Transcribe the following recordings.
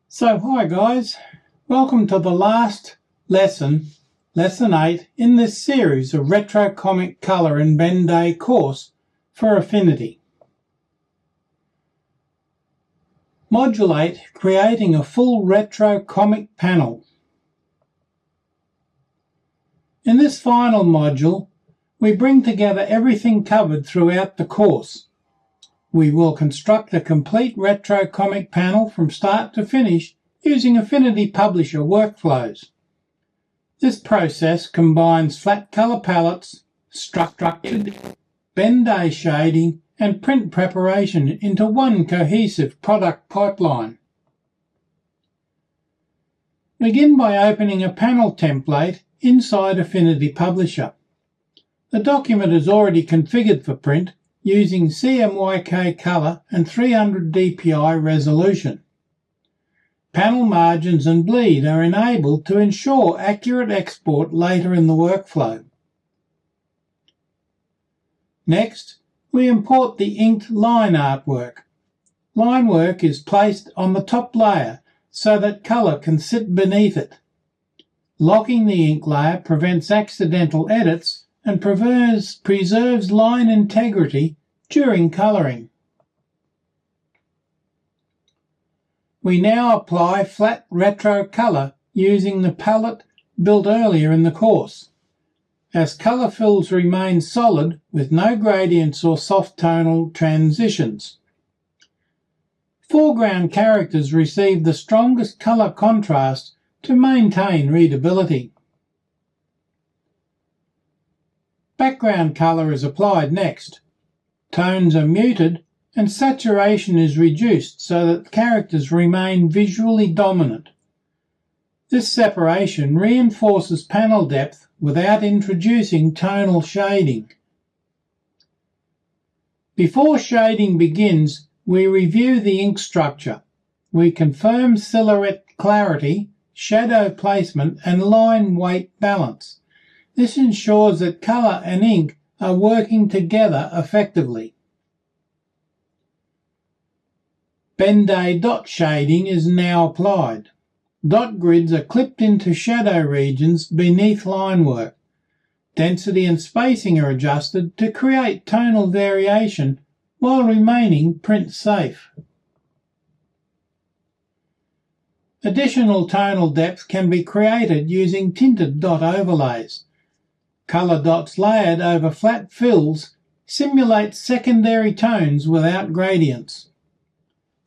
So hi guys, welcome to the last lesson, lesson 8 in this series of retro comic colour and Ben-Day course for Affinity. Module 8, creating a full retro comic panel. In this final module, we bring together everything covered throughout the course. We will construct a complete retro comic panel from start to finish using Affinity Publisher workflows. This process combines flat color palettes, structured Ben-Day shading, and print preparation into one cohesive product pipeline. Begin by opening a panel template inside Affinity Publisher. The document is already configured for print using CMYK color and 300 dpi resolution. Panel margins and bleed are enabled to ensure accurate export later in the workflow. Next, we import the inked line artwork. Line work is placed on the top layer so that color can sit beneath it. Locking the ink layer prevents accidental edits and preserves line integrity during colouring. We now apply flat retro colour using the palette built earlier in the course, as colour fills remain solid with no gradients or soft tonal transitions. Foreground characters receive the strongest colour contrast to maintain readability. Background colour is applied next. Tones are muted and saturation is reduced so that characters remain visually dominant. This separation reinforces panel depth without introducing tonal shading. Before shading begins, we review the ink structure. We confirm silhouette clarity, shadow placement, and line weight balance. This ensures that colour and ink are working together effectively. Ben-Day dot shading is now applied. Dot grids are clipped into shadow regions beneath line work. Density and spacing are adjusted to create tonal variation while remaining print safe. Additional tonal depth can be created using tinted dot overlays. Colour dots layered over flat fills simulate secondary tones without gradients.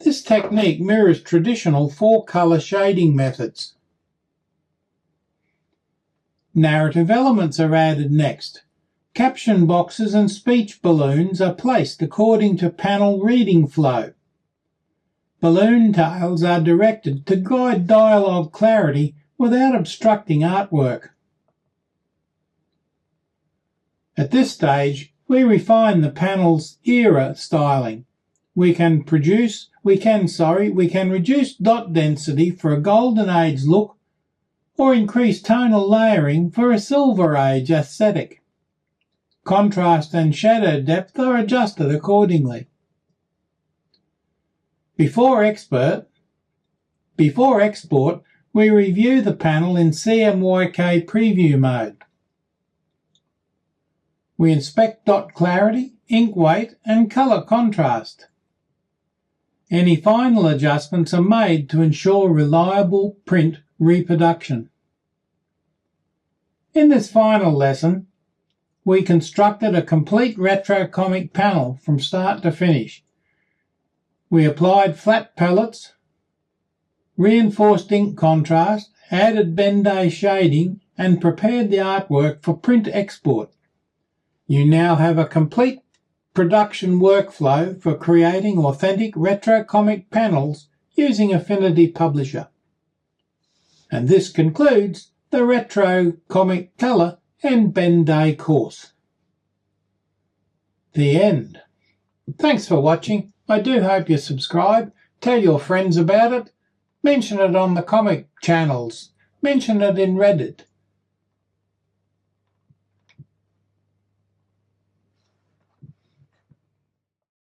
This technique mirrors traditional four-colour shading methods. Narrative elements are added next. Caption boxes and speech balloons are placed according to panel reading flow. Balloon tails are directed to guide dialogue clarity without obstructing artwork. At this stage, we refine the panel's era styling. We can reduce dot density for a golden age look or increase tonal layering for a silver age aesthetic. Contrast and shadow depth are adjusted accordingly. Before export, we review the panel in CMYK preview mode. We inspect dot clarity, ink weight, and colour contrast. Any final adjustments are made to ensure reliable print reproduction. In this final lesson, we constructed a complete retro comic panel from start to finish. We applied flat palettes, reinforced ink contrast, added Ben-Day shading, and prepared the artwork for print export. You now have a complete production workflow for creating authentic retro comic panels using Affinity Publisher. And this concludes the retro comic colour and Ben-Day course. The end. Thanks for watching. I do hope you subscribe, tell your friends about it, mention it on the comic channels, mention it in Reddit.